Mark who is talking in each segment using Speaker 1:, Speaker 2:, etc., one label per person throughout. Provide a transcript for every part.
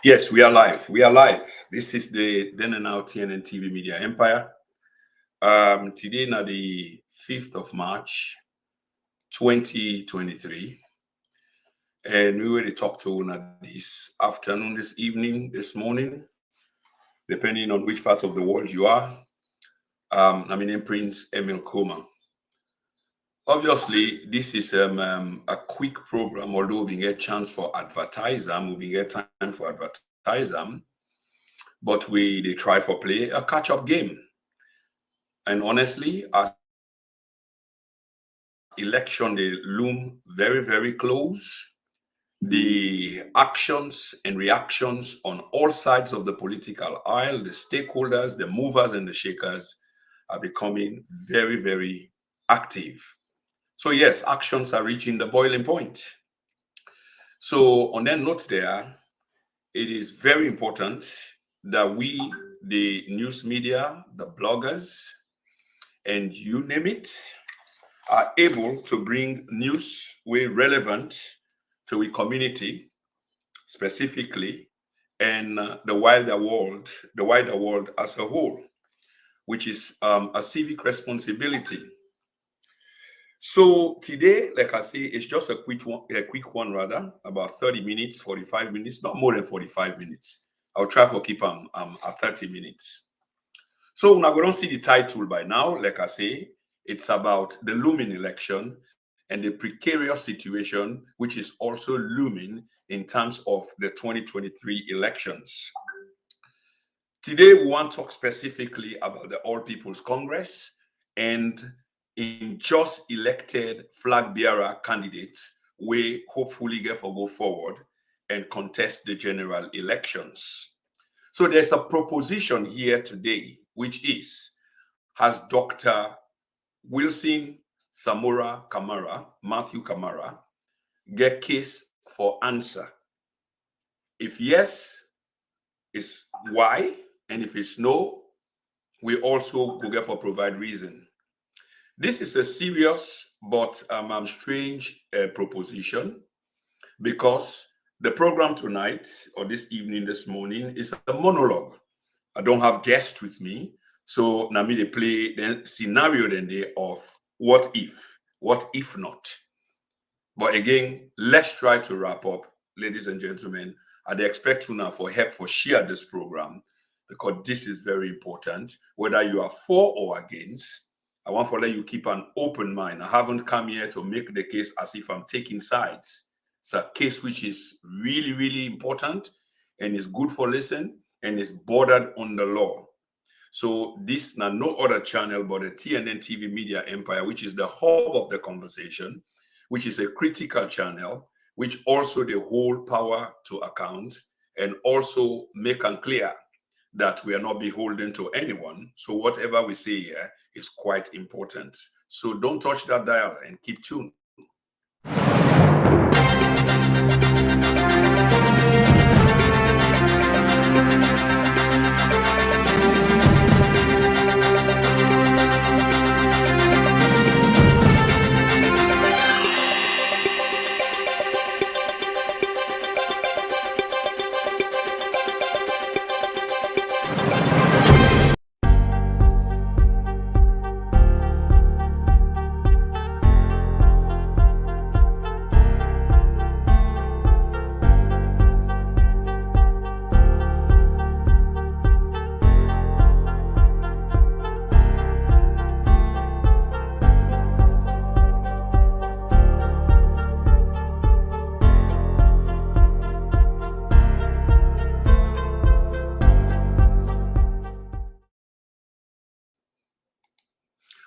Speaker 1: Yes, we are live. We are live. This is the Then and Now TNN TV Media Empire. Today, now the 5th of March, 2023. And we will talk to you this afternoon, this evening, this morning, depending on which part of the world you are. I'm in Prince Emil Koma. Obviously, this is a quick program, although we get chance for advertising, we get time for advertising, but they try for play a catch-up game. And honestly, as election they loom very, very close, the actions and reactions on all sides of the political aisle, the stakeholders, the movers and the shakers are becoming very, very active. So yes, actions are reaching the boiling point. So on that note there, it is very important that we, the news media, the bloggers, and you name it, are able to bring news way relevant to a community specifically, and the wider world as a whole, which is a civic responsibility. So today, like I say, it's just a quick one rather, about 30 minutes, 45 minutes, not more than 45 minutes. I'll try to keep them at 30 minutes. So now we don't see the title by now, like I say, it's about the looming election and the precarious situation, which is also looming in terms of the 2023 elections. Today, we want to talk specifically about the All People's Congress and in just elected flag bearer candidates, we hopefully get to go forward and contest the general elections. So there's a proposition here today, which is, has Dr. Wilson Samura Kamara, Matthew Kamara, get case for answer? If yes, is why? And if it's no, we also go get for provide reason. This is a serious but strange proposition, because the program tonight or this evening, this morning, is a monologue. I don't have guests with me, so now me they play the scenario then day of what if not. But again, let's try to wrap up, ladies and gentlemen. I expect you now for help for share this program, because this is very important. Whether you are for or against, I want to let you keep an open mind. I haven't come here to make the case as if I'm taking sides. It's a case which is really, really important and is good for listen and is bordered on the law. So this now no other channel but the TNN TV Media Empire, which is the hub of the conversation, which is a critical channel, which also they hold power to account and also make it clear that we are not beholden to anyone. So whatever we say here is quite important. So don't touch that dial and keep tuned.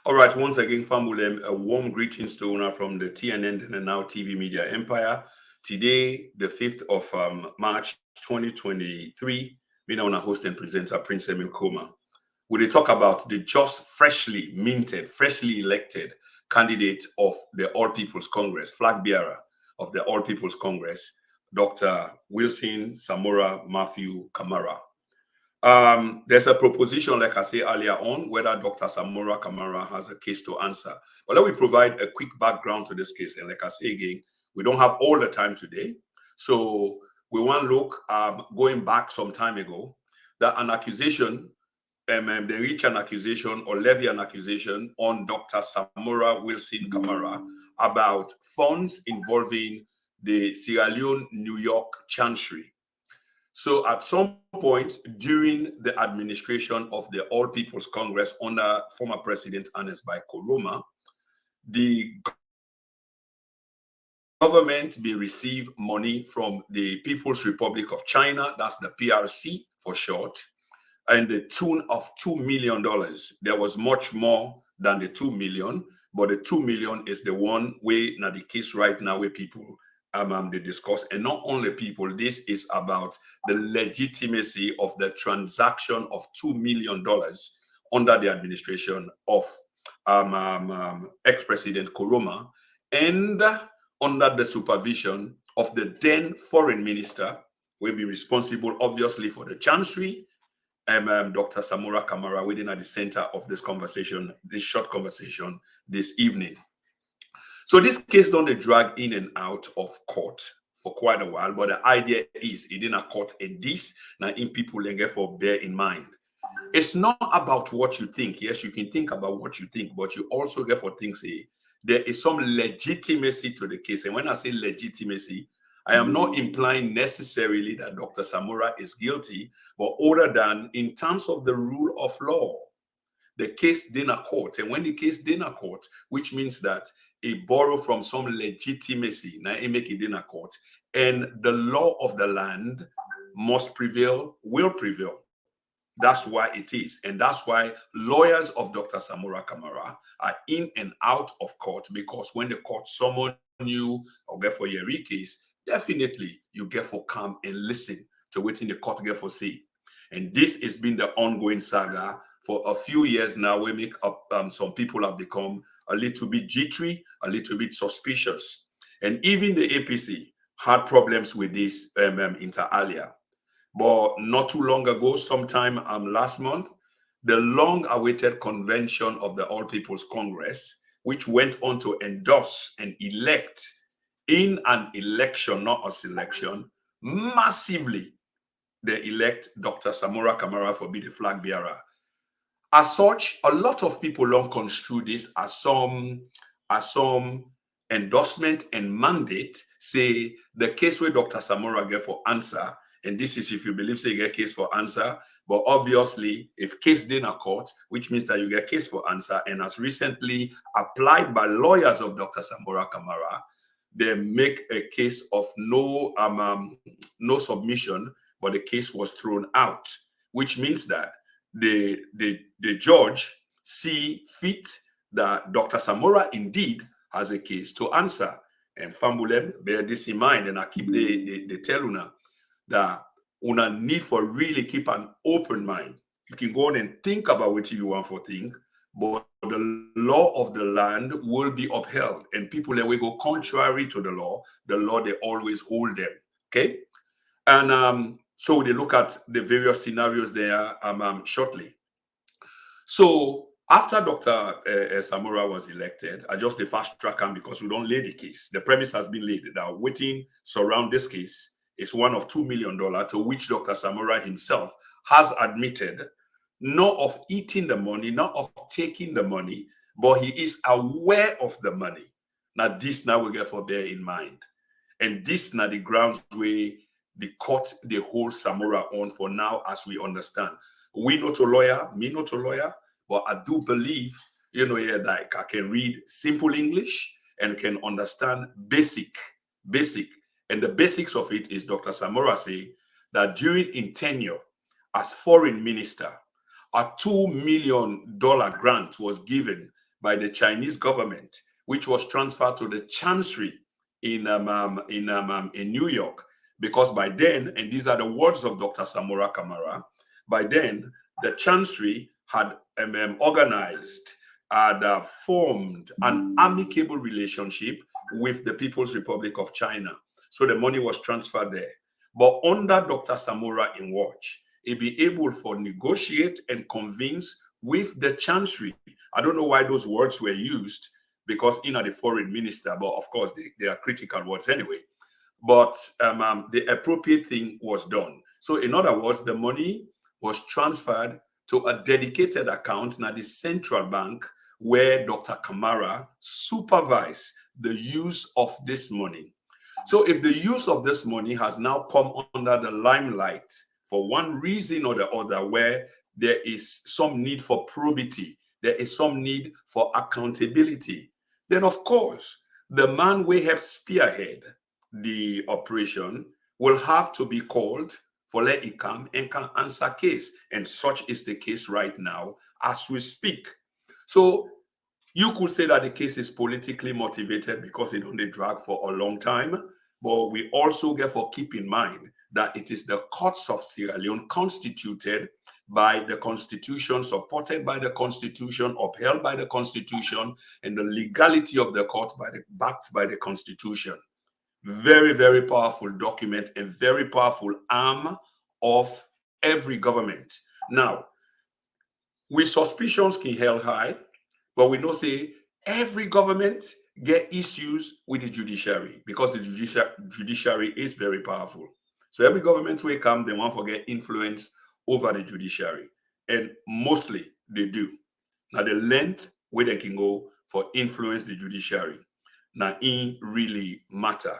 Speaker 1: All right, once again, Famulem, a warm greetings to owner from the TNN and Now TV Media Empire. Today, the 5th of March, 2023, being on a host and presenter, Prince Emil Koma. We talk about the just freshly minted, freshly elected candidate of the All People's Congress, flag bearer of the All People's Congress, Dr. Wilson Samura Matthew Kamara. There's a proposition, like I said earlier on, whether Dr. Samura Kamara has a case to answer. But let me provide a quick background to this case. And like I say again, we don't have all the time today. So we want to look going back some time ago that an accusation, they reach an accusation or levy an accusation on Dr. Samura Kamara about funds involving the Sierra Leone, New York Chancery. So at some point during the administration of the All People's Congress under former President Ernest Bai Koroma, the government may receive money from the People's Republic of China, that's the PRC for short, and the tune of $2 million. There was much more than the 2 million, but the 2 million is the one way now the case right now where people they discuss, and not only people, this is about the legitimacy of the transaction of $2 million under the administration of ex-president Koroma, and under the supervision of the then foreign minister, will be responsible obviously for the chancery, Dr. Samura Kamara, within at the center of this conversation, this short conversation this evening. So this case don't drag in and out of court for quite a while, but the idea is it in a court and this now in people and therefore bear in mind. It's not about what you think. Yes, you can think about what you think, but you also therefore think say there is some legitimacy to the case. And when I say legitimacy, I am not implying necessarily that Dr. Samura is guilty, but other than in terms of the rule of law, the case did not court. And when the case did not court, which means that it borrow from some legitimacy, now it make it in a court, and the law of the land must prevail, will prevail. That's why it is. And that's why lawyers of Dr. Samura Kamara are in and out of court, because when the court summon you or get for your case, definitely you get for come and listen to what in the court get for say. And this has been the ongoing saga for a few years now. We make up some people have become a little bit jittery, a little bit suspicious. And even the APC had problems with this inter alia. But not too long ago, sometime last month, the long-awaited convention of the All People's Congress, which went on to endorse and elect in an election, not a selection, massively, they elect Dr. Samura Kamara for be the flag bearer. As such, a lot of people don't construe this as some endorsement and mandate, say the case where Dr. Samura get for answer. And this is if you believe say you get case for answer, but obviously if case didn't court, which means that you get case for answer, and as recently applied by lawyers of Dr. Samura Kamara, they make a case of no submission, but the case was thrown out, which means that the judge see fit that Dr. Samura indeed has a case to answer. And Fambulem, bear this in mind, and I keep the tell una that una need for really keep an open mind. You can go on and think about what you want for think, but the law of the land will be upheld. And people that will go contrary to the law they always hold them. Okay? And so they look at the various scenarios there shortly. So after Dr. Samura was elected, I just fast track him because we don't lay the case. The premise has been laid that waiting surround this case is one of $2 million, to which Dr. Samura himself has admitted not of eating the money, not of taking the money, but he is aware of the money. Now this now we get for bear in mind. And this now the grounds where the court they hold Samura on for now, as we understand. We not a lawyer, me not a lawyer, but I do believe, like I can read simple English and can understand basic. And the basics of it is Dr. Samura say that during in tenure as foreign minister, a $2 million grant was given by the Chinese government, which was transferred to the chancery in New York, because by then, and these are the words of Dr. Samura Kamara, by then the chancery had organized and formed an amicable relationship with the People's Republic of China. So the money was transferred there. But under Dr. Samura in watch, he be able to negotiate and convince with the chancery. I don't know why those words were used, because in the foreign minister, but of course they are critical words anyway. but the appropriate thing was done. So in other words, the money was transferred to a dedicated account now the central bank, where Dr. Kamara supervised the use of this money. So if the use of this money has now come under the limelight for one reason or the other, where there is some need for probity, there is some need for accountability, then of course, the man we have spearhead the operation will have to be called for let it come and can answer case. And such is the case right now as we speak. So you could say that the case is politically motivated because it only dragged for a long time. But we also therefore keep in mind that it is the courts of Sierra Leone constituted by the Constitution, supported by the Constitution, upheld by the Constitution, and the legality of the court backed by the Constitution. Very, very powerful document and very powerful arm of every government. Now, with suspicions can held high, but we know say every government get issues with the judiciary because the judiciary is very powerful. So every government will come, they want to get influence over the judiciary. And mostly they do. Now the length where they can go for influence the judiciary. Now it really matter.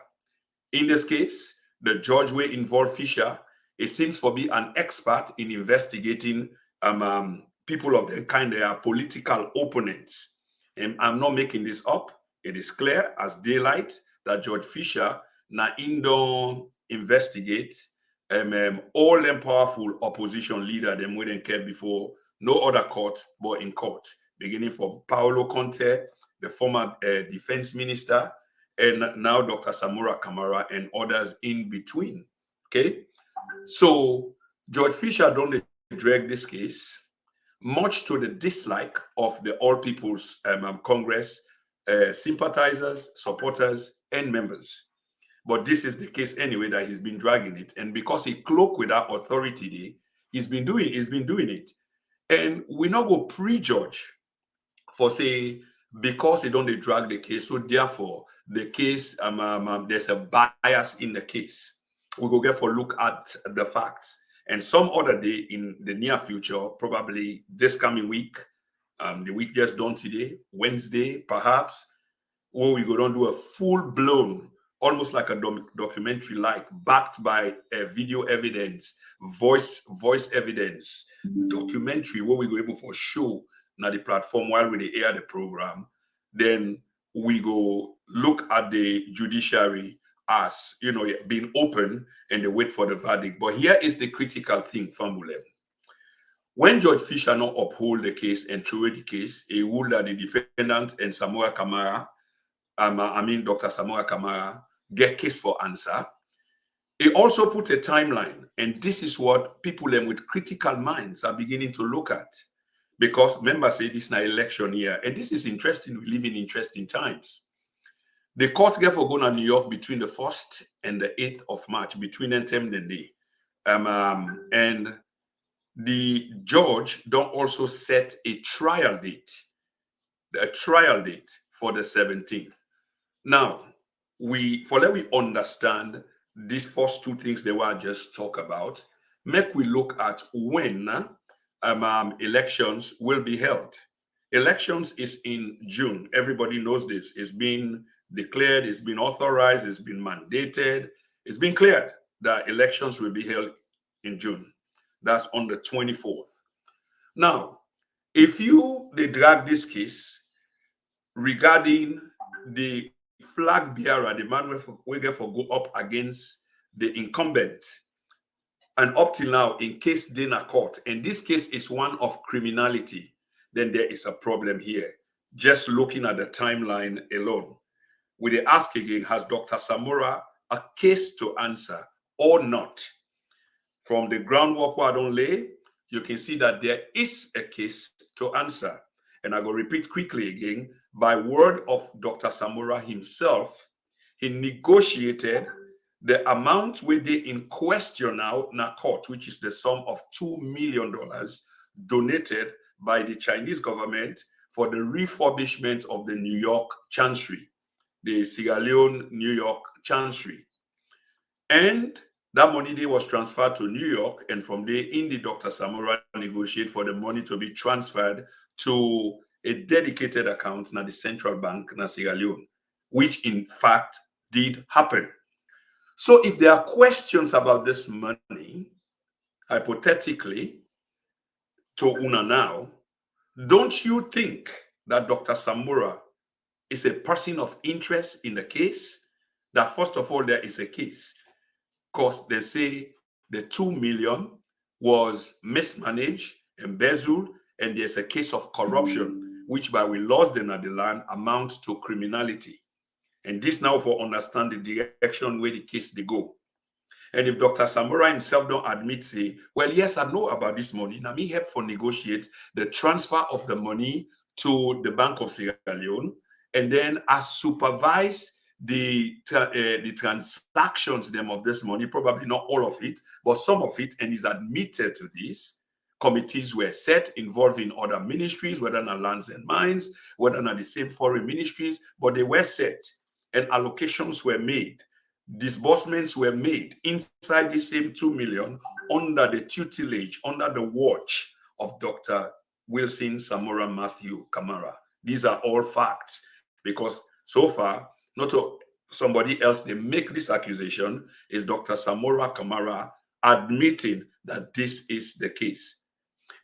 Speaker 1: In this case, the judge will involve Fisher. It seems to be an expert in investigating people of the kind they are political opponents. And I'm not making this up. It is clear as daylight that Judge Fisher now don't investigate all them powerful opposition leader them we didn't care before no other court but in court, beginning from Paolo Conte, the former defense minister, and now Dr. Samura Kamara and others in between. Okay, so Judge Fisher don't drag this case, much to the dislike of the All People's Congress sympathizers, supporters, and members. But this is the case anyway that he's been dragging it, and because he cloaked with that authority, he's been doing it, and we not go prejudge for say because they don't they drag the case, so therefore the case there's a bias in the case. We go get for look at the facts. And some other day in the near future, probably this coming week, the week just done today, Wednesday, perhaps, where we go down do a full-blown, almost like a documentary, like backed by video evidence, voice evidence, documentary, where we go able for show now the platform while we air the program. Then we go look at the judiciary as being open and they wait for the verdict. But here is the critical thing, Famulem. When Judge Fisher not uphold the case and throw the case, he ruled that the defendant and Samura Kamara, Dr. Samura Kamara, get case for answer. He also put a timeline, and this is what people with critical minds are beginning to look at. Because members say this is an election year, and this is interesting. We live in interesting times. The court therefore go to New York between the 1st and the 8th of March, between them and day. And the judge don't also set a trial date for the 17th. Now, let we understand these first two things they were just talk about, make we look at when elections will be held. Elections is in June. Everybody knows this. It's been declared, it's been authorized, it's been mandated, it's been cleared that elections will be held in June. That's on the 24th. Now, if they drag this case regarding the flag bearer, the man we get for go up against the incumbent, and up till now, in case they na court, and this case is one of criminality, then there is a problem here. Just looking at the timeline alone. We ask again, has Dr. Samura a case to answer or not? From the groundwork we don't lay, you can see that there is a case to answer. And I will repeat quickly again, by word of Dr. Samura himself, he negotiated the amount with the in question now in a court, which is the sum of $2 million donated by the Chinese government for the refurbishment of the New York Chancery, the Sierra Leone New York Chancery. And that money they was transferred to New York, and from there, Dr. Samura negotiate for the money to be transferred to a dedicated account na the central bank na Sierra Leone, which in fact did happen. So if there are questions about this money, hypothetically, to Una now, don't you think that Dr. Samura is a person of interest in the case? That first of all, there is a case, because they say the 2 million was mismanaged, embezzled, and there's a case of corruption, which by we lost them at the land amounts to criminality. And this now for understand the direction where the case they go. And if Dr. Samura himself don't admit, say, well, yes, I know about this money. Now me help for negotiate the transfer of the money to the Bank of Sierra Leone, and then I supervise the transactions them of this money, probably not all of it, but some of it, and is admitted to this. Committees were set involving other ministries, whether not lands and mines, whether not the same foreign ministries, but they were set and allocations were made. Disbursements were made inside the same 2 million under the tutelage, under the watch of Dr. Wilson Samura Matthew Kamara. These are all facts, because so far, not somebody else, they make this accusation, is Dr. Samura Kamara admitting that this is the case.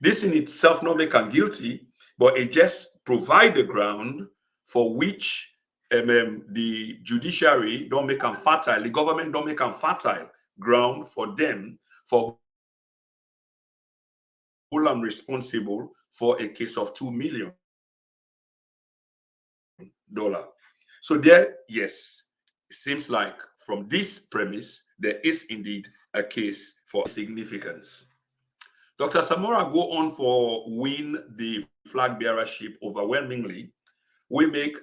Speaker 1: This in itself not make him guilty, but it just provide the ground for which the judiciary don't make them fertile, the government don't make them fertile ground for them for who I'm responsible for a case of $2 million. So there, yes, it seems like from this premise, there is indeed a case for significance. Dr. Samura go on for win the flag bearership overwhelmingly. We make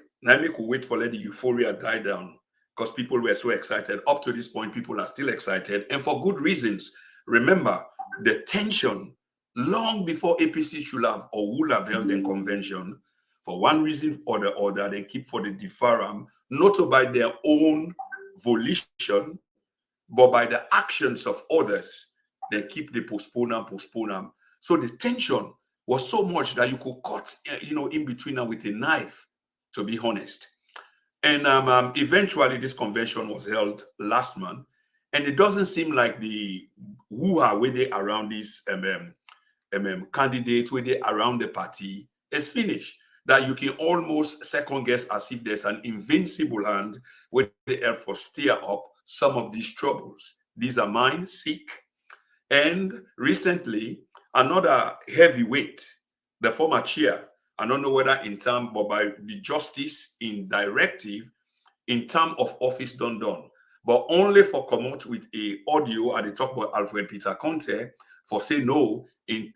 Speaker 1: wait for let the euphoria die down, because people were so excited. Up to this point, people are still excited, and for good reasons. Remember, the tension long before APC should have or would have held a convention, for one reason or the other, they keep for the deferrum, not by their own volition, but by the actions of others. They keep the postpone them. So the tension was so much that you could cut, in between them with a knife, to be honest. And eventually this convention was held last month, and it doesn't seem like the hoo-ha where they around this candidate, where they around the party is finished. That you can almost second guess as if there's an invincible hand where they help for steer up some of these troubles. These are mine, sick. And recently, another heavyweight, the former chair, I don't know whether in term, but by the justice in directive, in term of office done, but only for come out with a audio at the talk about Alfred Peter Conte for say no, he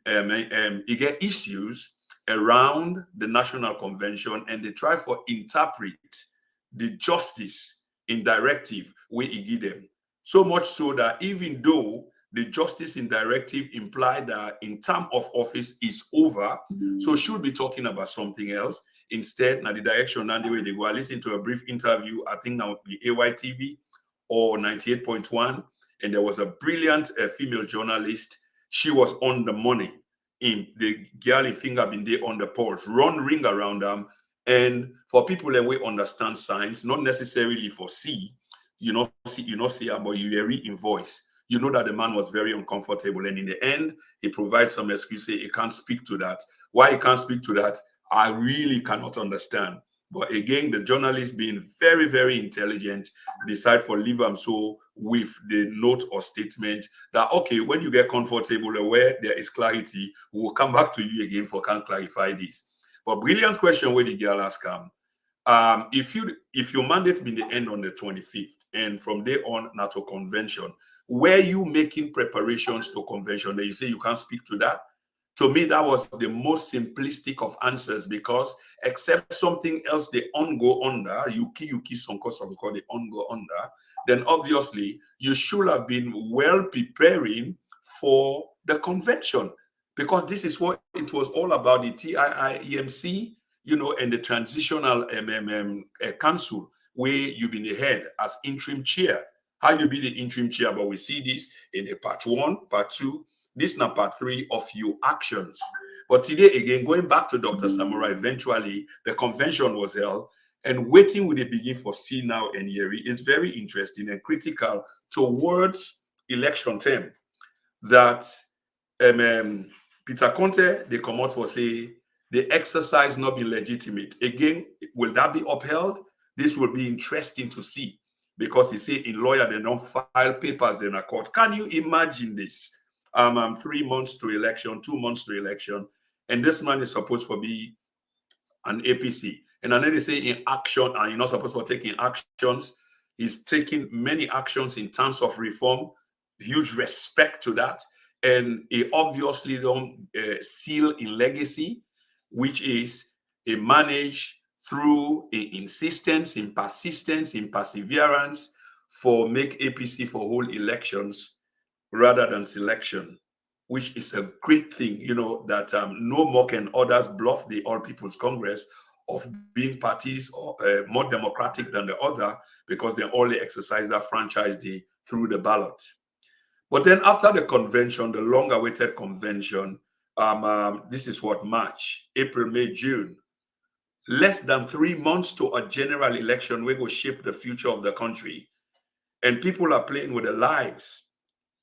Speaker 1: get issues around the National Convention, and they try for interpret the justice in directive where he give them. So much so that even though the justice in directive implied that in term of office is over, so should be talking about something else. Instead, now the direction and the way they go. I listened to a brief interview, I think now the AYTV or 98.1, and there was a brilliant female journalist. She was on the money. In the girl in finger been there on the pulse, run ring around them. And for people that we understand science, not necessarily for see, you not see her, but you read in voice. You know that the man was very uncomfortable, and in the end, he provides some excuse, say he can't speak to that. Why he can't speak to that, I really cannot understand. But again, the journalist being very, very intelligent, decide for leave them so with the note or statement that, okay, when you get comfortable where there is clarity, we will come back to you again for can clarify this. But brilliant question where the girl asked him. If your mandate been the end on the 25th, and from there on NATO convention, were you making preparations to convention? That you say you can't speak to that? To me, that was the most simplistic of answers, because except something else they go under, yuki sonko they go under, then obviously you should have been well preparing for the convention, because this is what it was all about, the TIIEMC, and the transitional council, where you've been the head as interim chair. How you be the interim chair, but we see this in a part 1, part 2. This now part 3 of your actions. But today, again, going back to Dr. Samura, eventually the convention was held, and waiting with the begin for see now and Yeri is very interesting and critical towards election term. That Peter Conte, they come out for say the exercise not be legitimate. Again, will that be upheld? This will be interesting to see, because he say in lawyer they don't file papers in a court. Can you imagine this? 3 months to election, 2 months to election, and this man is supposed to be an APC. And then they say in action, and you're not supposed to take in actions. He's taking many actions in terms of reform. Huge respect to that. And he obviously don't seal in legacy, which is a manage through a insistence, in persistence, in perseverance for make APC for whole elections rather than selection, which is a great thing, that no more can others bluff the All People's Congress of being parties or more democratic than the other, because they only exercise that franchise through the ballot. But then after the convention, the long-awaited convention, this is what, March, April, May, June, less than 3 months to a general election, we go shape the future of the country. And people are playing with their lives.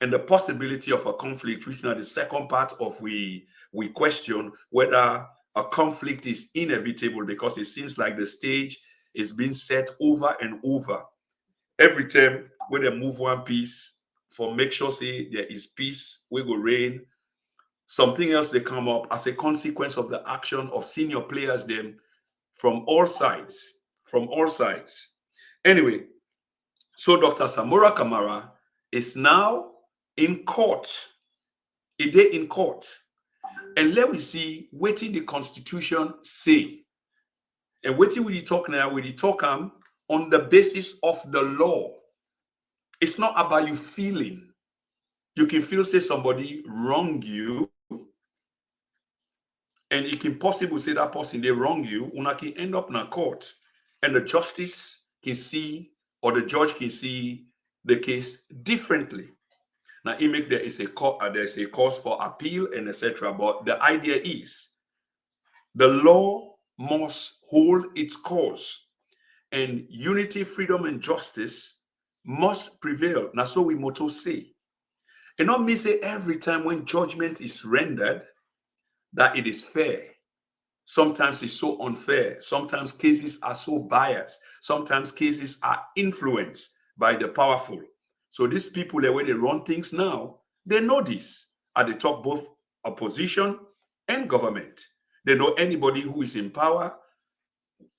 Speaker 1: And the possibility of a conflict, which now the second part of we question whether a conflict is inevitable, because it seems like the stage is being set over and over. Every time when they move one piece for make sure say there is peace, we go reign, something else they come up as a consequence of the action of senior players them from all sides. Anyway, so Dr. Samura Kamara is now in court. A day in court. And let we see what the Constitution say. And what we talk now, we talk on the basis of the law. It's not about you feeling. You can feel say somebody wrong you, and it can possibly say that person they wrong you, una can end up in a court, and the justice can see, or the judge can see the case differently. Now, there's a cause for appeal and etc. But the idea is the law must hold its course, and unity, freedom, and justice must prevail. Now, so we motto say. And not me say every time when judgment is rendered that it is fair. Sometimes it's so unfair. Sometimes cases are so biased. Sometimes cases are influenced by the powerful. So these people, the way they run things now, they know this at the top, both opposition and government. They know anybody who is in power.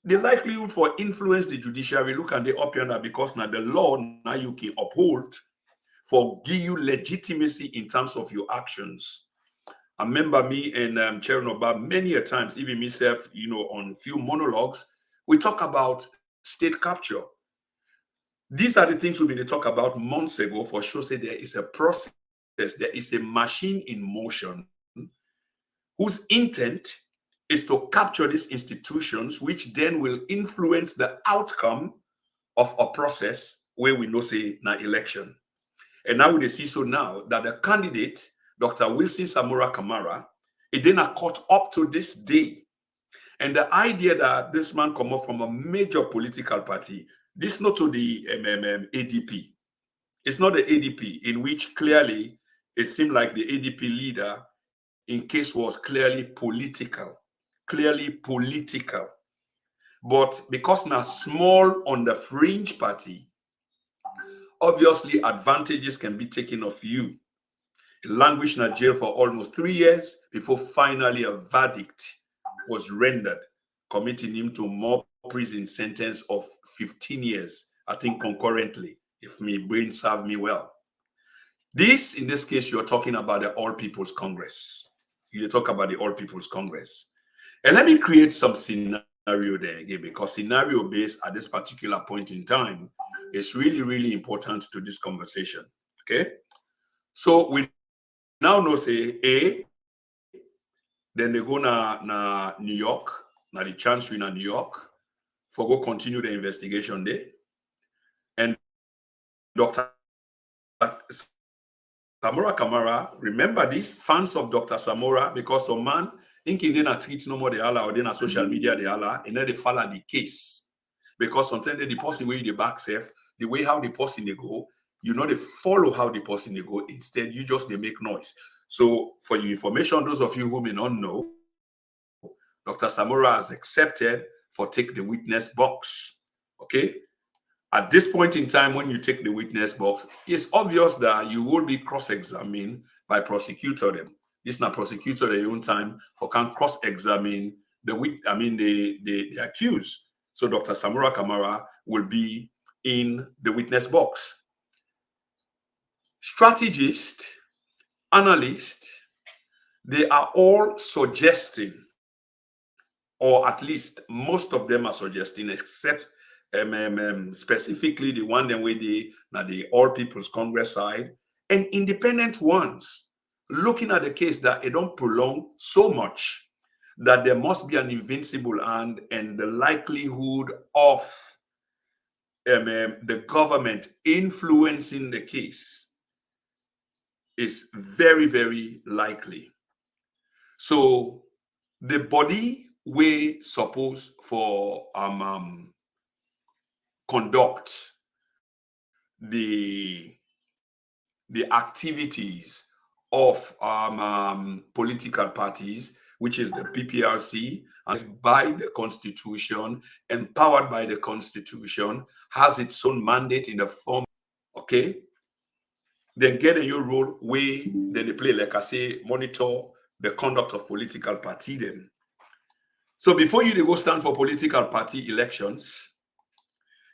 Speaker 1: The likelihood for influence the judiciary, look at the up yonder, because now the law now you can uphold for give you legitimacy in terms of your actions. I remember me and Chernobyl many a times, even myself, on few monologues, we talk about state capture. These are the things we've been talking about months ago for sure. Say there is a process, there is a machine in motion whose intent is to capture these institutions, which then will influence the outcome of a process where we know say na election. And now we see so now that the candidate, Dr. Wilson Samura Kamara, it then a caught up to this day. And the idea that this man come up from a major political party, this not to the ADP. It's not the ADP, in which clearly it seemed like the ADP leader in case was clearly political. But because now small on the fringe party, obviously advantages can be taken of you. He languished in jail for almost 3 years before finally a verdict was rendered, committing him to more prison sentence of 15 years, I think concurrently, if my brain served me well. In this case, you're talking about the All People's Congress. You talk about the All People's Congress. And let me create some scenario there again, because scenario based at this particular point in time is really, really important to this conversation. Okay. So we now know say then they go na New York, na the chancery in New York, for go continue the investigation there. And Dr. Samura Kamara, remember this, fans of Dr. Samura, because some man, thinking they not tweet no more the Allah or they not social media the Allah, and then they follow the case. Because sometimes the person way the back safe, the way how the person they go, you know they follow how the person they go. Instead, you just they make noise. So for your information, those of you who may not know, Dr. Samura has accepted for take the witness box. Okay. At this point in time, when you take the witness box, it's obvious that you will be cross-examined by prosecutor them. This is not prosecutor their own time for can cross-examine the accused. So Dr. Samura Kamara will be in the witness box. Strategists, analysts, they are all suggesting, or at least most of them are suggesting, except specifically the one that way the All People's Congress side and independent ones, looking at the case that it don't prolong so much that there must be an invincible hand and the likelihood of the government influencing the case is very, very likely. So the body we suppose for conduct the activities of political parties, which is the PPRC, as by the Constitution, empowered by the Constitution, has its own mandate in the form, okay? Then get in your role where they play, like I say, monitor the conduct of political party then. So before you go stand for political party elections,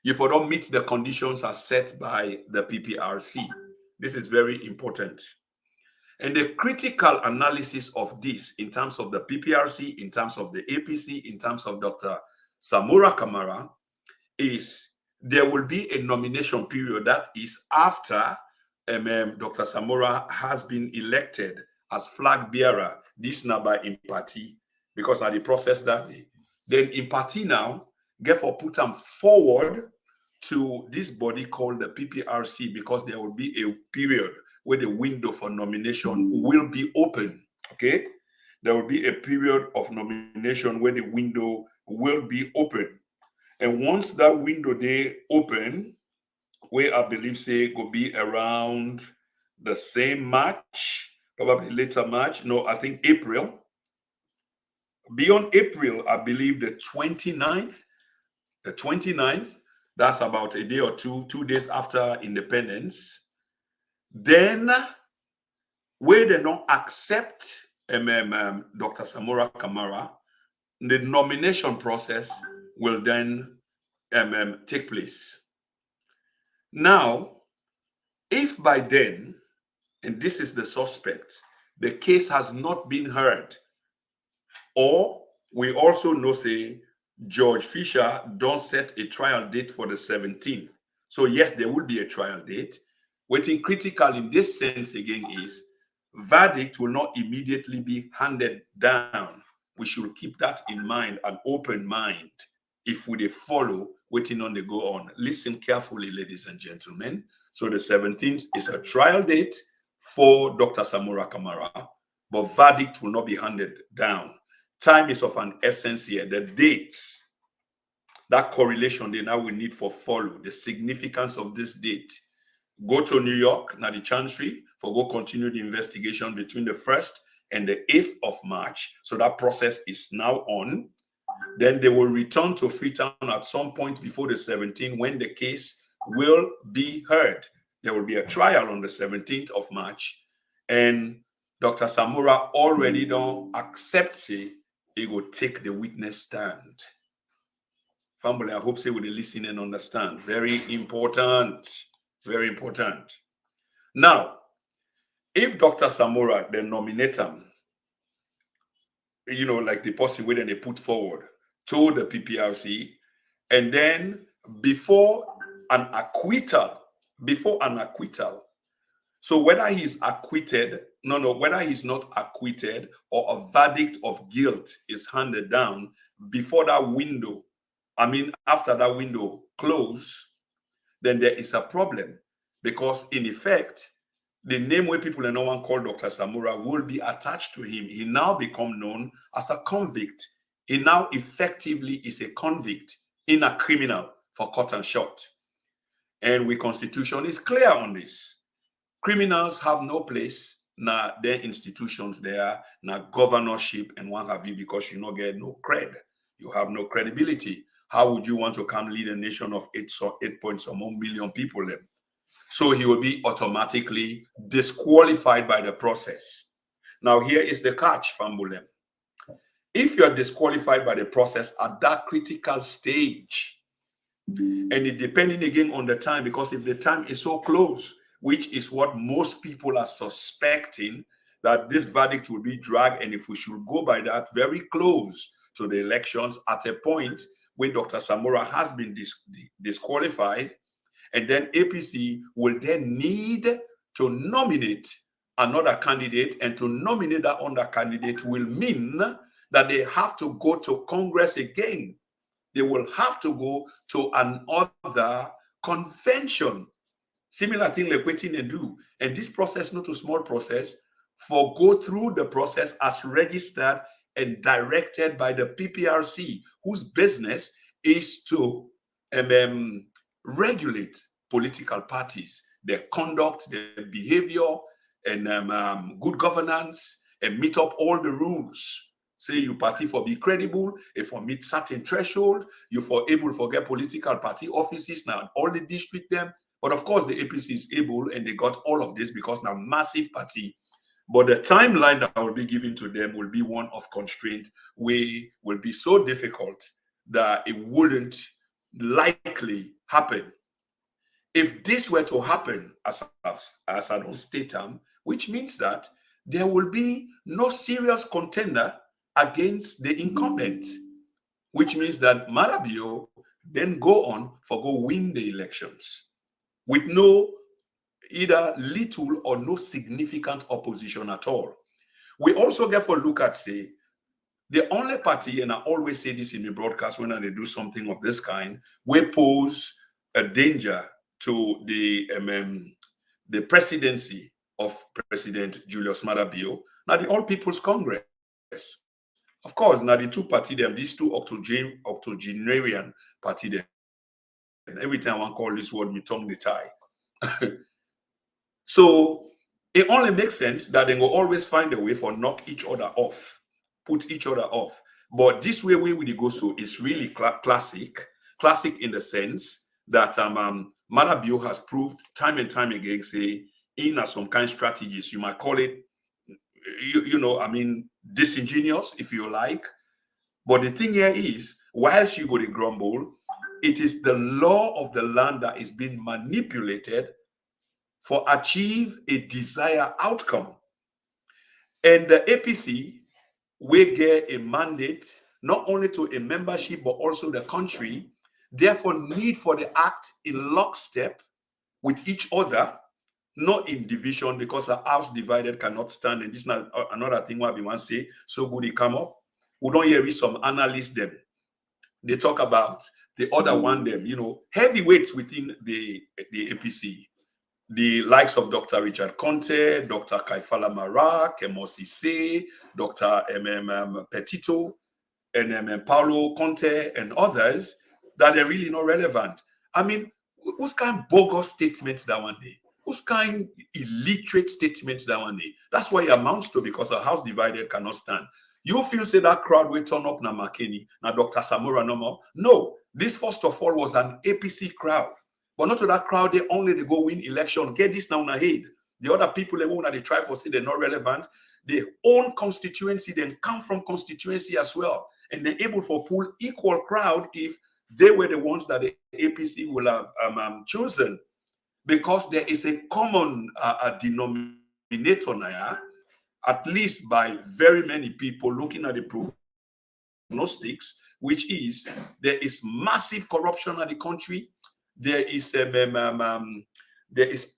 Speaker 1: you for don't meet the conditions as set by the PPRC. This is very important. And the critical analysis of this in terms of the PPRC, in terms of the APC, in terms of Dr. Samura Kamara, is there will be a nomination period that is after Dr. Samura has been elected as flag bearer, this now by Impati, because at the process that day. Then Impati now, therefore put them forward to this body called the PPRC, because there will be a period where the window for nomination will be open. Okay, there will be a period of nomination where the window will be open, and once that window they open, where I believe say will be around the same March, probably later March. No, I think April. Beyond April, I believe the 29th. The 29th, that's about a day or 2 days after independence. Then, where they don't accept Dr. Samura Kamara, the nomination process will then take place. Now, if by then, and this is the suspect, the case has not been heard, or we also know, say, George Fisher don't set a trial date for the 17th. So yes, there will be a trial date. Waiting critical in this sense again is verdict will not immediately be handed down. We should keep that in mind, an open mind, if we follow waiting on the go on. Listen carefully, ladies and gentlemen. So the 17th is a trial date for Dr. Samura Kamara, but verdict will not be handed down. Time is of an essence here. The dates, that correlation they now we need for follow, the significance of this date. Go to New York, now the Chancery, for go continue the investigation between the 1st and the 8th of March. So that process is now on. Then they will return to Freetown at some point before the 17th when the case will be heard. There will be a trial on the 17th of March. And Dr. Samura already don't accept it. He will take the witness stand. Family, I hope say will listen and understand. Very important. Very important. Now, if Dr. Samura then nominate him, like the person where they put forward to the PPRC, and then before an acquittal, so whether he's acquitted, whether he's not acquitted or a verdict of guilt is handed down before that window, after that window close, then there is a problem. because in effect, the name where people in no one call Dr. Samura will be attached to him. He now become known as a convict. He now effectively is a convict in a criminal, for cut and short. And the Constitution is clear on this. Criminals have no place na their institutions there, na governorship and what have you, because you not get no cred. You have no credibility. How would you want to come lead a nation of 8 point some more million people then? So he will be automatically disqualified by the process. Now here is the catch, Fambulem. If you're disqualified by the process at that critical stage, and it depending again on the time, because if the time is so close, which is what most people are suspecting, that this verdict will be dragged, and if we should go by that, very close to the elections at a point when Dr. Samura has been disqualified, and then APC will then need to nominate another candidate, and to nominate that other candidate will mean that they have to go to Congress again. They will have to go to another convention. Similar thing like waiting and do. And this process, not a small process, for go through the process as registered and directed by the PPRC, whose business is to regulate political parties, their conduct, their behavior, and good governance, and meet up all the rules. Say you party for be credible, if for meet certain threshold, you for able to get political party offices now, all the district them. But of course, the APC is able, and they got all of this because now massive party. But the timeline that will be given to them will be one of constraint, we will be so difficult that it wouldn't likely happen. If this were to happen, as I don't state which means that there will be no serious contender against the incumbent, which means that Marabio then go on for go win the elections with no either little or no significant opposition at all. We also get for look at, say, the only party, and I always say this in the broadcast when they do something of this kind, we pose a danger to the presidency of President Julius Marabio, now the All People's Congress. Of course, now the two party them, these two octogenarian party them. And every time I call this word, me tongue the tie. So it only makes sense that they will always find a way for knock each other off, put each other off. But this way we go so is really classic in the sense that Marabio has proved time and time again, say, in some kind of strategies, you might call it, disingenuous, if you like. But the thing here is, whilst you go to grumble, it is the law of the land that is being manipulated for achieve a desired outcome. And the APC will get a mandate, not only to a membership, but also the country, therefore need for the act in lockstep with each other, not in division, because a house divided cannot stand. And this is not another thing where we want to say, so good it come up. We don't hear some analysts them. They talk about the other one them, heavyweights within the APC. The likes of Dr. Richard Conte, Dr. Kaifala Mara, Kemosise, Dr. Petito, and Paulo Conte, and others, that are really not relevant. I mean, whose kind of bogus statements that one day? Whose kind illiterate statements that one day? That's what it amounts to, because a house divided cannot stand. You feel say that crowd will turn up na Makeni, na Dr. Samura no more. No, this first of all was an APC crowd. But not to that crowd, they go win election. Get this now ahead. The other people they try for say they're not relevant. Their own constituency, then come from constituency as well. And they're able to pull equal crowd if they were the ones that the APC will have chosen. Because there is a common denominator now, at least by very many people looking at the prognostics, which is there is massive corruption in the country. There is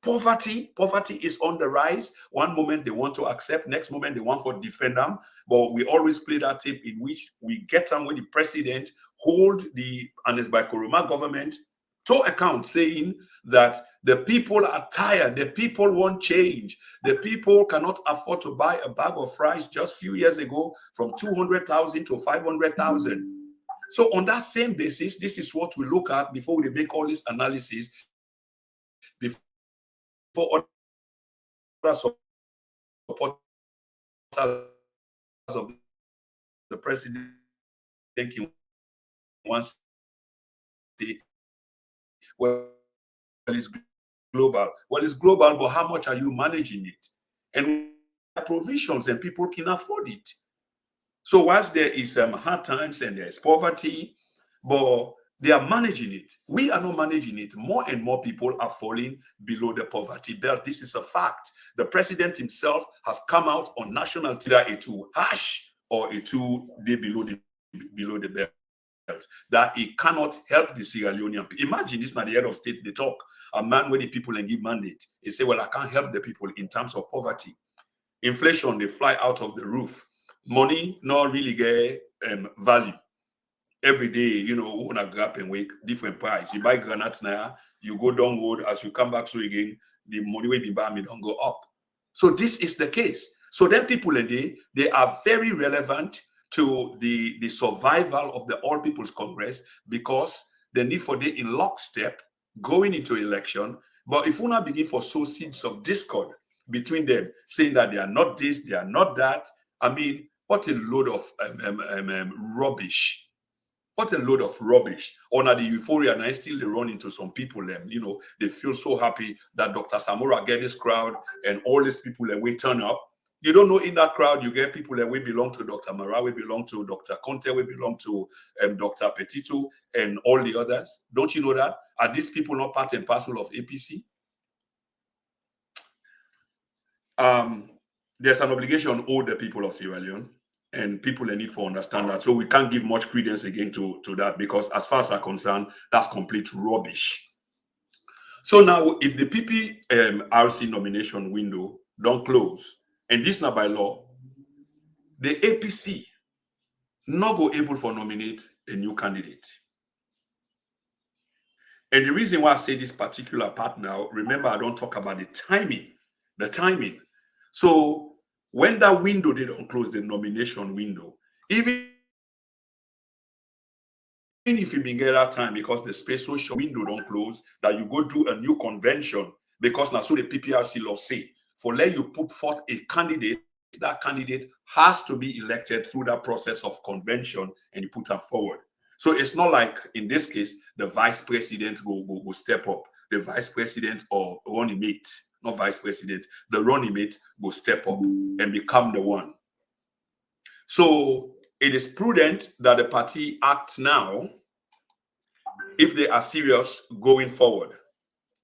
Speaker 1: poverty. Poverty is on the rise. One moment they want to accept, next moment they want to defend them. But we always play that tape in which we get them when the president hold the Anes by Koroma government to account, saying that the people are tired. The people want change. The people cannot afford to buy a bag of rice just a few years ago from 200,000 to 500,000. So on that same basis, this is what we look at before we make all this analysis, before other supporters of the president once say, well, it's global. Well, it's global, but how much are you managing it? And provisions, and people can afford it. So whilst there is hard times and there is poverty, but they are managing it. We are not managing it. More and more people are falling below the poverty belt. This is a fact. The president himself has come out on national TV, a too harsh or a too below the belt, that he cannot help the Sierra Leonean people. Imagine this, not the head of state, they talk. A man where the people and give mandate. He say, well, I can't help the people in terms of poverty. Inflation, they fly out of the roof. Money not really get value. Every day, you know, when I grab and wake, different price. You buy granates now, you go downward, as you come back so again, the money will be buy me don't go up. So this is the case. So then people they are very relevant to the survival of the All People's Congress, because the need for the in lockstep going into election. But if we not begin for sow seeds of discord between them, saying that they are not this, they are not that, I mean, what a load of rubbish. What a load of rubbish. Under the euphoria, and I still they run into some people, you know, they feel so happy that Dr. Samura get this crowd and all these people and we turn up. You don't know in that crowd, you get people that we belong to Dr. Mara, we belong to Dr. Conte, we belong to Dr. Petito and all the others. Don't you know that? Are these people not part and parcel of APC? There's an obligation owed the people of Sierra Leone, and people need to understand that. So we can't give much credence again to that, because as far as I'm concerned, that's complete rubbish. So now, if the PPRC nomination window don't close, and this not by law, the APC not go able to nominate a new candidate. And the reason why I say this particular part now, remember, I don't talk about the timing. The timing. So when that window, they don't close the nomination window, even if you been get that time, because the special window don't close, that you go do a new convention, because now so the PPRC law say, for let you put forth a candidate, that candidate has to be elected through that process of convention, and you put them forward. So it's not like in this case, the vice president go step up. The vice president or running mate, not vice president, the running mate will step up and become the one. So it is prudent that the party act now if they are serious going forward.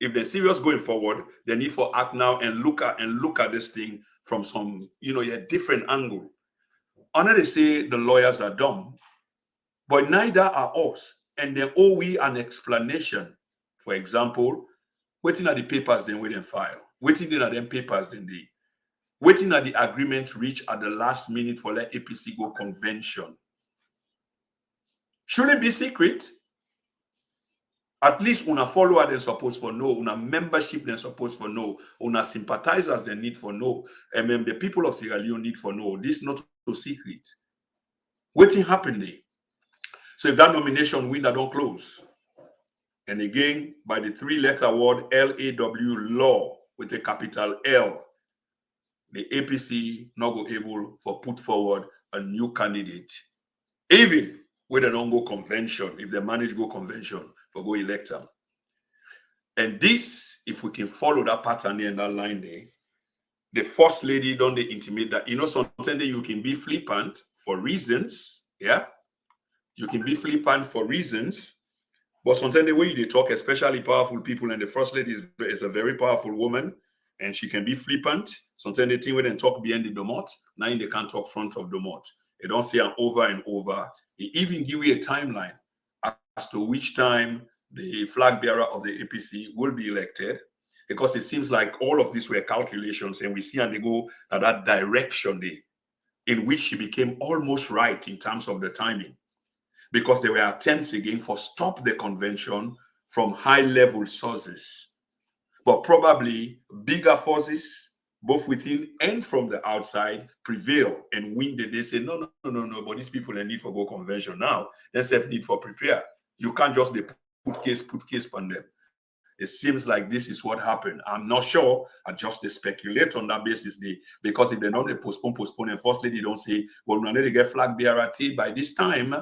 Speaker 1: If they're serious going forward, they need for act now and look at this thing from some, a different angle. I know they say the lawyers are dumb, but neither are us. And they owe we an explanation. For example, waiting at the papers, then wait and file. Waiting at them papers, then they. Waiting at the agreement reached at the last minute for let APC go convention. Should it be secret? At least una follower they're supposed for know, una membership they're supposed for know, una sympathizers they need for know, and then the people of Sierra Leone need for know. This not so secret. Waiting happen there. So if that nomination window don't close, and again by the three-letter word LAW, law with a capital L, the APC not go able for put forward a new candidate, even with an ongoing convention, if they manage go convention for go elect them. And this, if we can follow that pattern there and that line there, the first lady don't they intimate that, sometimes you can be flippant for reasons, yeah? You can be flippant for reasons, but sometimes the way they talk, especially powerful people, and the first lady is a very powerful woman, and she can be flippant. Sometimes they think when they talk behind the domot, now they can't talk front of domot. They don't say an over and over. They even give you a timeline as to which time the flag bearer of the APC will be elected, because it seems like all of these were calculations, and we see and they go at that direction there, in which she became almost right in terms of the timing, because there were attempts again for stop the convention from high-level sources. But probably bigger forces, both within and from the outside, prevail and win the day. Say, no, but these people they need for go convention now. They have need for prepare. You can't just put case on them. It seems like this is what happened. I'm not sure. I just speculate on that basis. Because if they don't postpone, and firstly they don't say, well, we need to get flag BRT by this time.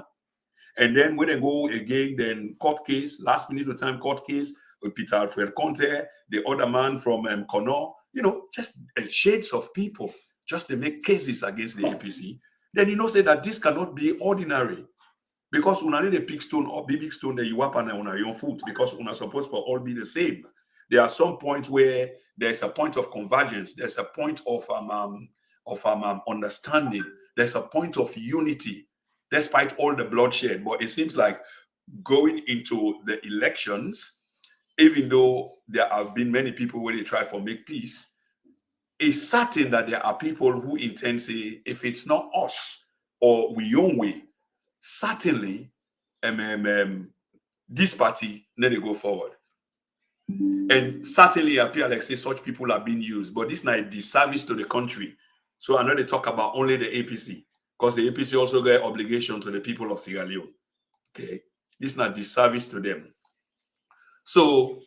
Speaker 1: And then when they go again, then court case, last minute of time court case with Peter Alfred Conte, the other man from Connor, just shades of people just to make cases against the APC. Then say that this cannot be ordinary. Because una need a big stone or big stone that you wap on your foot because una supposed for all be the same. There are some points where there's a point of convergence, there's a point of understanding, there's a point of unity, despite all the bloodshed. But it seems like going into the elections, even though there have been many people where they try for make peace, it's certain that there are people who intend to say, if it's not us or we own way, certainly this party need to go forward. And certainly appear like say such people are being used, but this is not a disservice to the country. So I know they talk about only the APC, because the APC also get obligation to the people of Sierra Leone. Okay, this is not disservice to them. So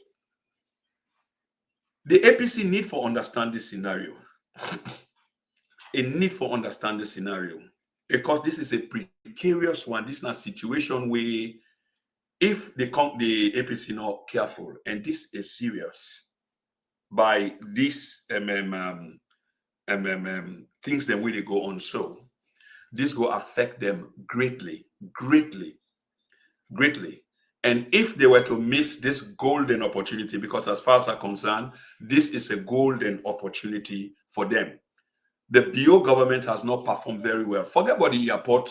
Speaker 1: the APC need for understand this scenario. A need for understand the scenario. Because this is a precarious one. This is not a situation where if the APC not careful, and this is serious, by these things the way they go on, so this will affect them greatly. And if they were to miss this golden opportunity, because as far as I'm concerned, this is a golden opportunity for them. The BO government has not performed very well. Forget about the airport,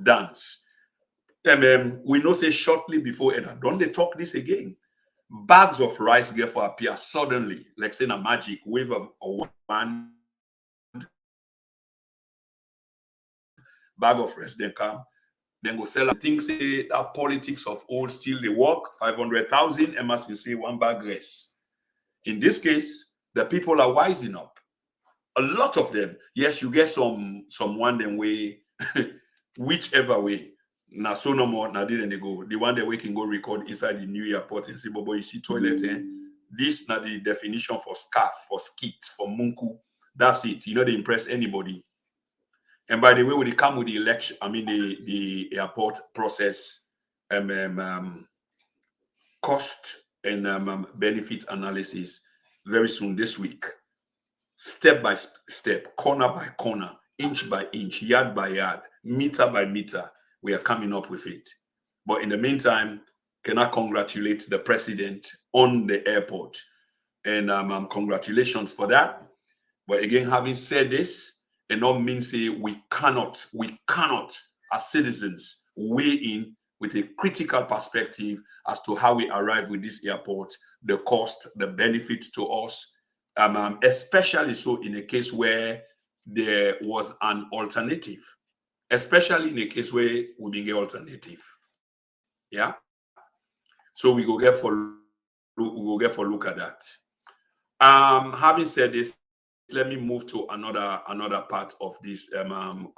Speaker 1: dance. We know say shortly before, and don't they talk this again? Bags of rice get for appear suddenly, like saying a magic wave of one bag of rice, then come, then go sell. Things say that politics of old still they work. 500,000, Emerson say one bag rice. In this case, the people are wising up. A lot of them, yes, you get some one them way, whichever way. Now so no more, now didn't they go. The one that we can go record inside the new airport and say, but you see toilet, this not the definition for scarf, for skit, for munku. That's it. They impress anybody. And by the way, when they come with the election, the airport process, cost and benefit analysis very soon this week. Step by step, corner by corner, inch by inch, yard by yard, meter by meter, we are coming up with it. But in the meantime, can I congratulate the president on the airport? And congratulations for that. But again, having said this, it not means say we cannot, as citizens, weigh in with a critical perspective as to how we arrive with this airport, the cost, the benefit to us, especially so in a case where there was an alternative, especially in a case where we didn't get alternative. Yeah. So we go get for look at that. Having said this, let me move to another part of this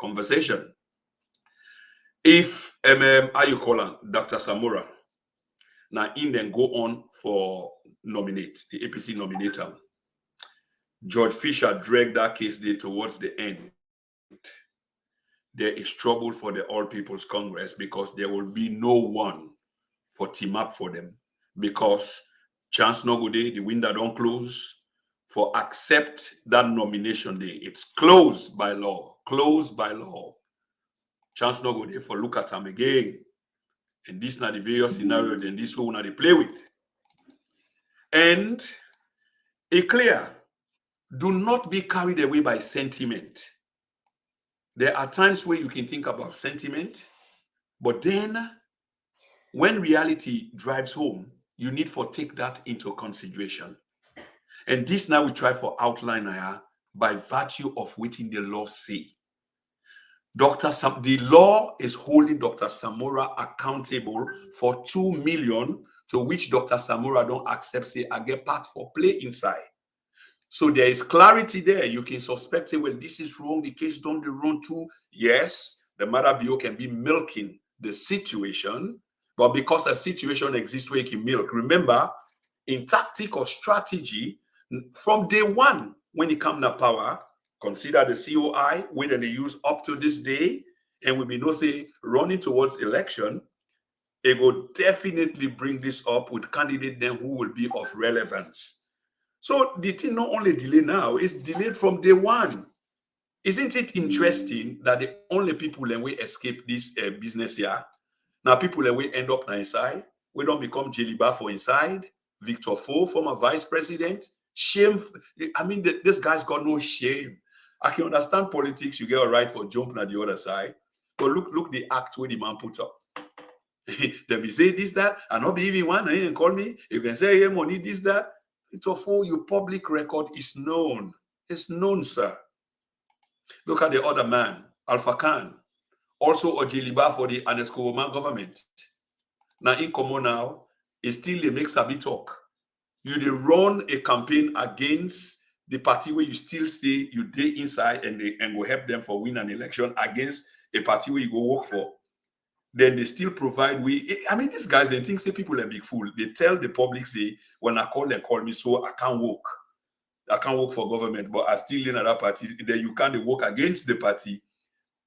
Speaker 1: conversation. If how you call him, Dr. Samura, now in then go on for nominate the APC nominator. George Fisher dragged that case day towards the end. There is trouble for the All People's Congress because there will be no one for team up for them, because chance no go day, the window don't close for accept that nomination day. It's closed by law. Chance no go day for look at them again. And this not the various scenario, then this one they play with. And it's clear. Do not be carried away by sentiment. There are times where you can think about sentiment, but then when reality drives home, you need to take that into consideration. And this now we try for outline by virtue of what the law say. The law is holding Dr. Samura accountable for $2 million to which Dr. Samura don't accept, say, I get part for play inside. So there is clarity there. You can suspect, say, well, this is wrong, the case don't be wrong too. Yes, the matter bio can be milking the situation, but because a situation exists where you can milk, remember, in tactic or strategy, from day one, when it comes to power, consider the COI, where they use up to this day, and we know, say, running towards election, it will definitely bring this up with candidate then who will be of relevance. So the thing not only delay now, it's delayed from day one. Isn't it interesting that the only people that we escape this business here, now people that we end up inside, we don't become Jeliba for inside, Victor Fo, former vice president, shame. I mean, this guy's got no shame. I can understand politics, you get a right for jumping at the other side, but look the act where the man put up. They be say this, that, and not be even one, and call me. If they say, hey, money, this, that, for your public record is known. It's known, sir. Look at the other man, Alpha Khan, also a Jiliba for the Anesco Woman government. Now, in common now, it still they make Sabi talk. You they run a campaign against the party where you still stay, you day inside and go help them for win an election against a party where you go work for. Then they still provide I mean, these guys, they think, say, people are big fool. They tell the public, say, when I call, they call me, so I can't work. I can't work for government, but I still in another party. Then you can't work against the party.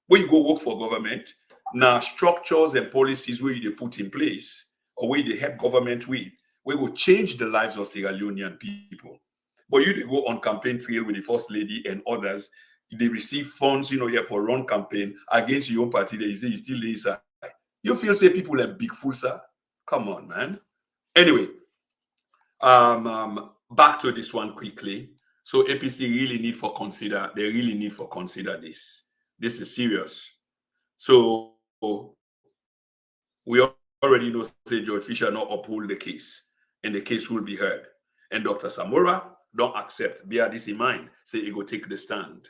Speaker 1: When you go work for government, now structures and policies where they put in place, or where they help government with, where will change the lives of Sierra Leonean people. But you they go on campaign trail with the first lady and others, they receive funds, here for run campaign against your own party. They say you still inside. You feel, say, people are big fools, sir? Come on, man. Anyway, back to this one quickly. So APC really need for consider. They really need for consider this. This is serious. So we already know, say, George Fisher not uphold the case, and the case will be heard. And Dr. Samura don't accept. Bear this in mind. Say he go take the stand.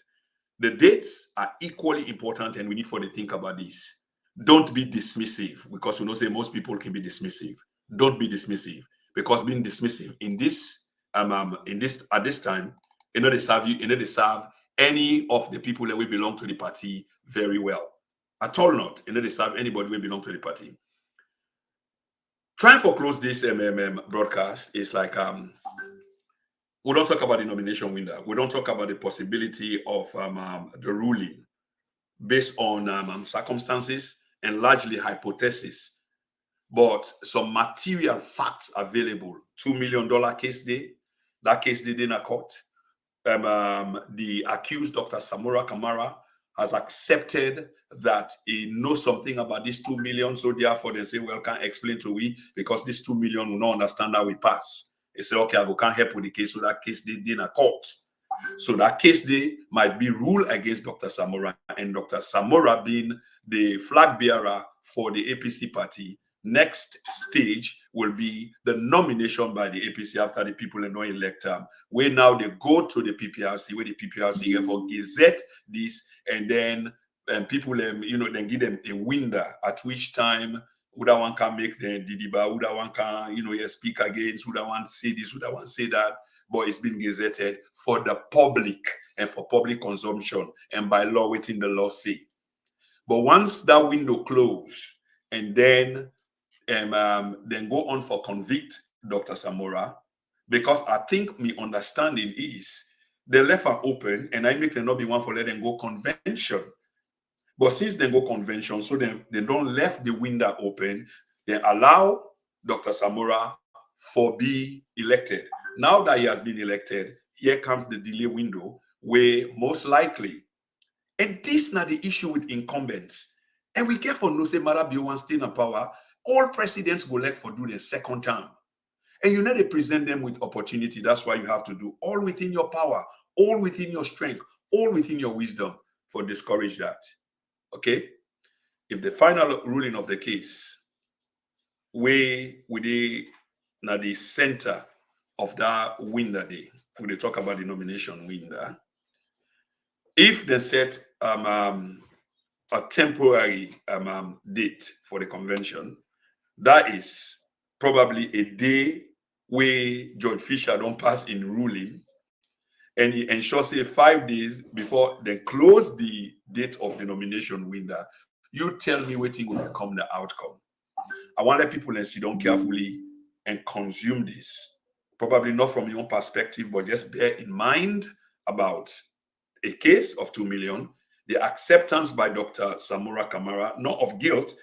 Speaker 1: The dates are equally important, and we need for to think about this. Don't be dismissive, because we know, say, most people can be dismissive. Don't be dismissive, because being dismissive in this at this time, they serve you, they serve any of the people that will belong to the party very well. At all not. They serve anybody will belong to the party. Trying to close this broadcast is like we don't talk about the nomination window. We don't talk about the possibility of the ruling based on circumstances and largely hypothesis, but some material facts available. $2 million case day. That case day in a court. The accused, Dr. Samura Kamara, has accepted that he knows something about this 2 million. So therefore, they say, well, can't explain to we, because this 2 million will not understand how we pass. They say, okay, I can't help with the case. So that case they did in a court. So that case day might be ruled against Dr. Samura, and Dr. Samura being the flag bearer for the APC party. Next stage will be the nomination by the APC after the people are not elected. Where now they go to the PPRC, where the PPRC for gazette this, and then people then give them a window at which time who that one can make the Didiba, who that one can speak against, who that one say this, who that one say that. But it's been gazetted for the public and for public consumption, and by law within the law say. But once that window close, and then go on for convict Dr. Samura, because I think my understanding is they left her open, and I make them not be one for let them go convention. But since they go convention, so they don't left the window open, they allow Dr. Samura for be elected. Now that he has been elected, here comes the delay window, where most likely, and this is not the issue with incumbents, and we get for no say Marabio one stay in power, all presidents go elect for do their second term. And you need to present them with opportunity. That's why you have to do all within your power, all within your strength, all within your wisdom for discourage that. Okay? If the final ruling of the case, where we now the center of that window day, when they talk about the nomination window, if they set a temporary date for the convention, that is probably a day where George Fisher don't pass in ruling, and he ensures say 5 days before they close the date of the nomination window. You tell me what will become the outcome. I want to let people and sit down carefully and consume this. Probably not from your own perspective, but just bear in mind about a case of 2 million, the acceptance by Dr. Samura Kamara, not of guilt,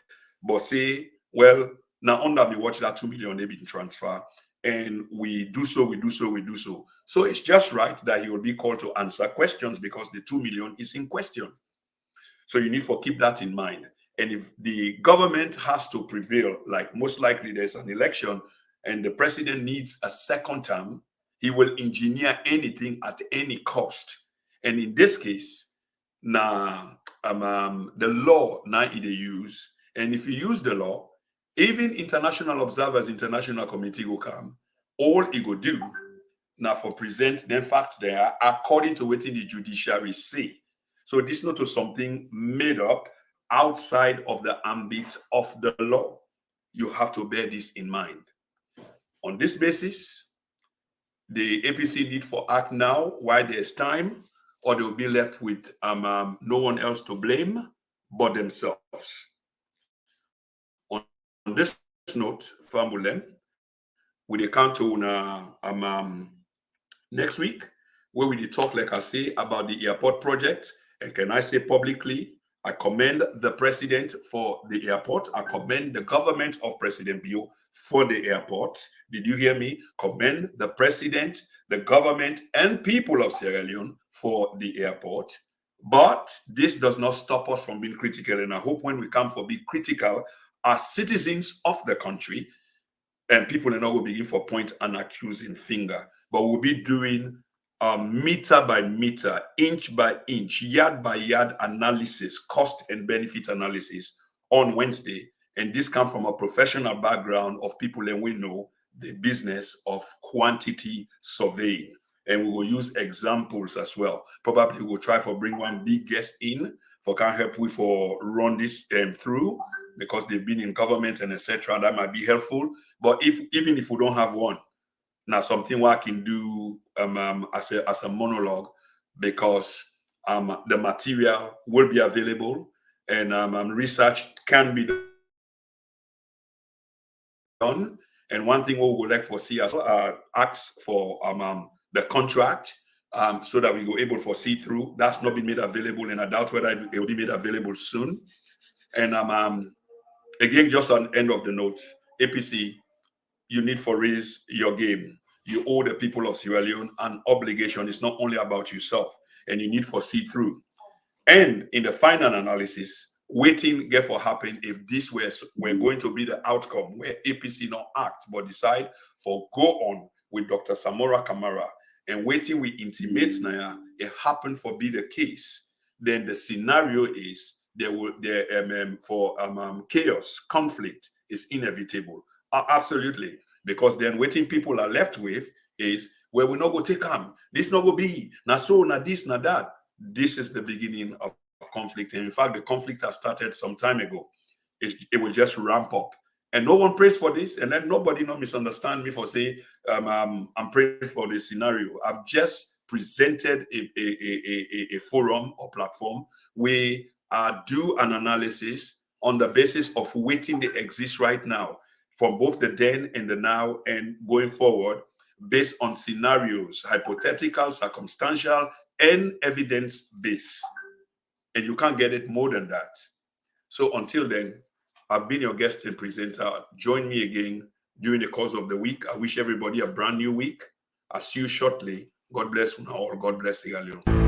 Speaker 1: but say, well, now under me watch that 2 million they been transfer, and we do so. So it's just right that he will be called to answer questions because the 2 million is in question. So you need to keep that in mind. And if the government has to prevail, like most likely there's an election and the president needs a second term, he will engineer anything at any cost. And in this case, now the law now they use, and if you use the law, even international observers, international committee will come. All he will do now for present the facts there according to what the judiciary say. So this is not something made up outside of the ambit of the law. You have to bear this in mind. On this basis, the APC need for act now while there's time, or they will be left with no one else to blame but themselves. On this note, Famulem, we dey count on next week, where we talk, like I say, about the airport project. And can I say publicly, I commend the president for the airport. I commend the government of President Bio for the airport. Did you hear me? Commend the president, the government, and people of Sierra Leone for the airport. But this does not stop us from being critical. And I hope when we come for being critical as citizens of the country, and people are not going to begin for point and accusing finger, but we'll be doing meter by meter, inch by inch, yard by yard analysis, cost and benefit analysis on Wednesday. And this comes from a professional background of people, and we know the business of quantity surveying. And we will use examples as well. Probably we'll try for bring one big guest in for can help we for run this through, because they've been in government and etc. That might be helpful. But even if we don't have one, now something I can do as a monologue, because the material will be available, and research can be done. And one thing we would like for see as well, ask for the contract, so that we go able for see through. That's not been made available, and I doubt whether it will be made available soon. And again, just on end of the note, APC, you need for raise your game. You owe the people of Sierra Leone an obligation. It's not only about yourself, and you need for see through. And in the final analysis, waiting get for happen if this were going to be the outcome where APC not act but decide for go on with Dr. Samura Kamara, and waiting we intimate now it happened for be the case, then the scenario is chaos, conflict is inevitable. Absolutely. Because then waiting people are left with is where we not go take them. This not go be na so na this na that. This is the beginning of conflict. And in fact, the conflict has started some time ago. It will just ramp up. And no one prays for this. And then nobody not misunderstand me for say I'm praying for this scenario. I've just presented a forum or platform where I do an analysis on the basis of waiting that exists right now, from both the then and the now and going forward, based on scenarios, hypothetical, circumstantial, and evidence-based. And you can't get it more than that. So until then, I've been your guest and presenter. Join me again during the course of the week. I wish everybody a brand new week. I'll see you shortly. God bless you all. God bless Sierra Leone.